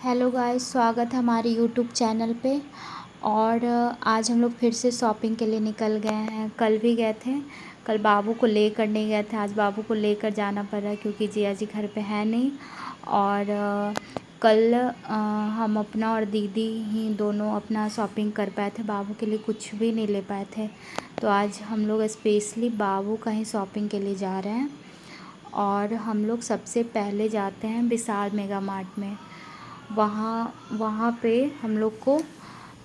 Hello guys, स्वागत है हमारे यूट्यूब चैनल पे। और आज हम लोग फिर से शॉपिंग के लिए निकल गए हैं। कल भी गए थे, कल बाबू को लेकर नहीं गए थे, आज बाबू को लेकर जाना पड़ रहा है क्योंकि जिया जी घर पे है नहीं। और कल हम अपना और दीदी ही दोनों अपना शॉपिंग कर पाए थे, बाबू के लिए कुछ भी नहीं ले पाए थे। तो आज हम लोग स्पेशली बाबू का ही शॉपिंग के लिए जा रहे हैं। और हम लोग सबसे पहले जाते हैं विशाल मेगा मार्ट में। वहाँ पे हम लोग को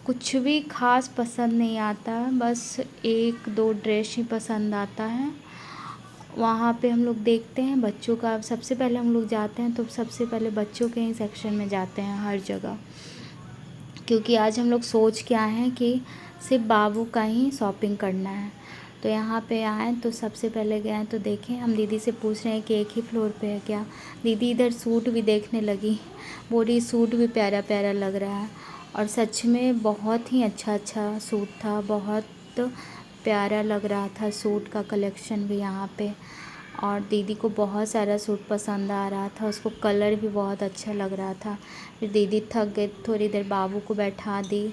कुछ भी ख़ास पसंद नहीं आता है, बस एक दो ड्रेस ही पसंद आता है। वहाँ पे हम लोग देखते हैं बच्चों का, सबसे पहले हम लोग जाते हैं तो सबसे पहले बच्चों के ही सेक्शन में जाते हैं हर जगह, क्योंकि आज हम लोग सोच के आए हैं कि सिर्फ बाबू का ही शॉपिंग करना है। तो यहाँ पे आए तो सबसे पहले गए तो देखें, हम दीदी से पूछ रहे हैं कि एक ही फ्लोर पे है क्या। दीदी इधर सूट भी देखने लगी, बोली सूट भी प्यारा प्यारा लग रहा है। और सच में बहुत ही अच्छा सूट था, बहुत प्यारा लग रहा था सूट का कलेक्शन भी यहाँ पे। और दीदी को बहुत सारा सूट पसंद आ रहा था, उसको कलर भी बहुत अच्छा लग रहा था। फिर दीदी थक गई, थोड़ी देर बाबू को बैठा दी,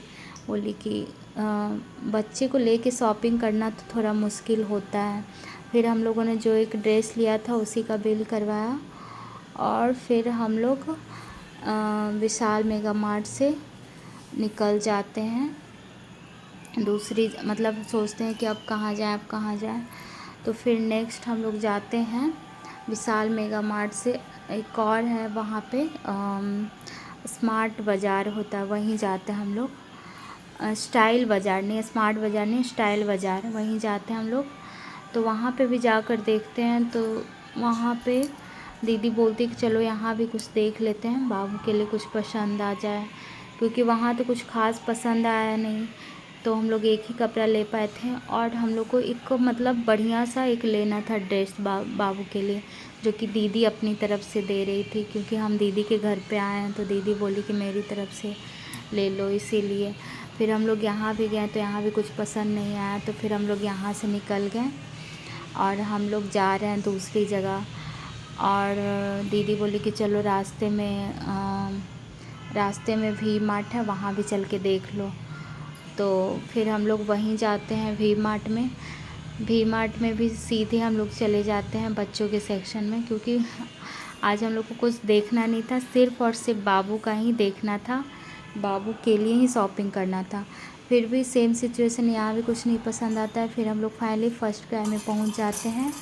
बोली कि बच्चे को लेके शॉपिंग करना तो थोड़ा मुश्किल होता है। फिर हम लोगों ने जो एक ड्रेस लिया था उसी का बिल करवाया और फिर हम लोग विशाल मेगा मार्ट से निकल जाते हैं। दूसरी मतलब सोचते हैं कि अब कहाँ जाएं। तो फिर नेक्स्ट हम लोग जाते हैं विशाल मेगा मार्ट से, एक और है वहाँ पे स्मार्ट बाज़ार होता है, वहीं जाते हैं हम लोग। स्टाइल बाज़ार नहीं, स्मार्ट बाज़ार नहीं, स्टाइल बाज़ार, वहीं जाते हैं हम लोग। तो वहाँ पे भी जाकर देखते हैं। तो वहाँ पे दीदी बोलती कि चलो यहाँ भी कुछ देख लेते हैं, बाबू के लिए कुछ पसंद आ जाए, क्योंकि वहाँ तो कुछ ख़ास पसंद आया नहीं। तो हम लोग एक ही कपड़ा ले पाए थे और हम लोग को एक मतलब बढ़िया सा एक लेना था ड्रेस बाबू के लिए, जो कि दीदी अपनी तरफ से दे रही थी, क्योंकि हम दीदी के घर पे आए हैं तो दीदी बोली कि मेरी तरफ से ले लो, इसीलिए। फिर हम लोग यहाँ भी गए तो यहाँ भी कुछ पसंद नहीं आया, तो फिर हम लोग यहाँ से निकल गए और हम लोग जा रहे हैं दूसरी जगह। और दीदी बोली कि चलो रास्ते में वी मार्ट है, वहाँ भी चल के देख लो। तो फिर हम लोग वहीं जाते हैं वी मार्ट में। वी मार्ट में भी सीधे हम लोग चले जाते हैं बच्चों के सेक्शन में, क्योंकि आज हम लोग को कुछ देखना नहीं था, सिर्फ़ और सिर्फ बाबू का ही देखना था, बाबू के लिए ही शॉपिंग करना था। फिर भी सेम सिचुएशन, यहाँ भी कुछ नहीं पसंद आता है। फिर हम लोग फाइनली फर्स्ट क्राई में पहुँच जाते हैं।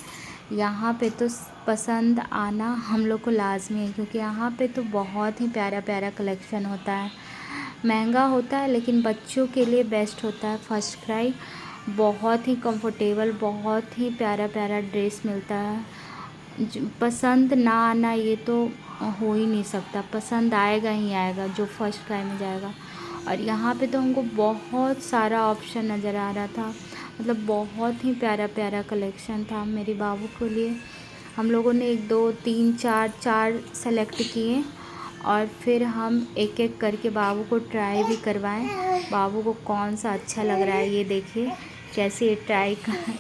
यहाँ पे तो पसंद आना हम लोग को लाजमी है, क्योंकि यहाँ पे तो बहुत ही प्यारा प्यारा कलेक्शन होता है। महंगा होता है लेकिन बच्चों के लिए बेस्ट होता है फर्स्ट क्राई। बहुत ही कंफर्टेबल, बहुत ही प्यारा प्यारा ड्रेस मिलता है। पसंद ना आना ये तो हो ही नहीं सकता, पसंद आएगा ही आएगा जो फर्स्ट क्राई में जाएगा। और यहाँ पे तो हमको बहुत सारा ऑप्शन नज़र आ रहा था, मतलब बहुत ही प्यारा प्यारा कलेक्शन था मेरे बाबू के लिए। हम लोगों ने 1 2 3 4 सेलेक्ट किए और फिर हम एक एक करके बाबू को ट्राई भी करवाएं, बाबू को कौन सा अच्छा लग रहा है। ये देखिए कैसे ट्राई कर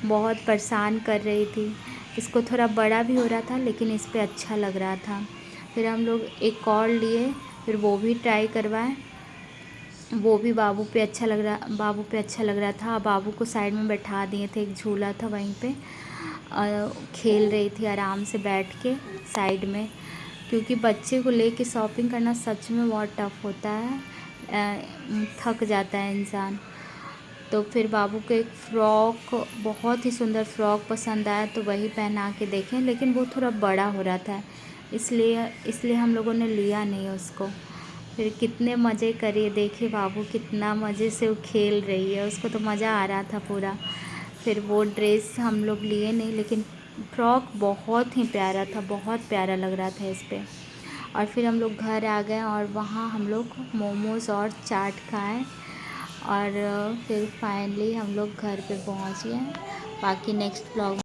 बहुत परेशान कर रही थी, इसको थोड़ा बड़ा भी हो रहा था लेकिन इस पे अच्छा लग रहा था। फिर हम लोग एक और लिए, फिर वो भी ट्राई करवाएं, वो भी बाबू पे अच्छा लग रहा था। बाबू को साइड में बैठा दिए थे, एक झूला था वहीं पे खेल रही थी आराम से बैठ के साइड में, क्योंकि बच्चे को लेके शॉपिंग करना सच में बहुत टफ़ होता है, थक जाता है इंसान। तो फिर बाबू को एक फ़्रॉक, बहुत ही सुंदर फ़्रॉक पसंद आया तो वही पहना के देखें, लेकिन वो थोड़ा बड़ा हो रहा था, इसलिए हम लोगों ने लिया नहीं उसको। फिर कितने मज़े करिए, देखिए बाबू कितना मज़े से वो खेल रही है, उसको तो मज़ा आ रहा था पूरा। फिर वो ड्रेस हम लोग लिए नहीं, लेकिन फ्रॉक बहुत ही प्यारा था, बहुत प्यारा लग रहा था इस पर। और फिर हम लोग घर आ गए और वहाँ हम लोग मोमोज़ और चाट खाए और फिर फाइनली हम लोग घर पे पहुँच गए। बाकी नेक्स्ट ब्लॉग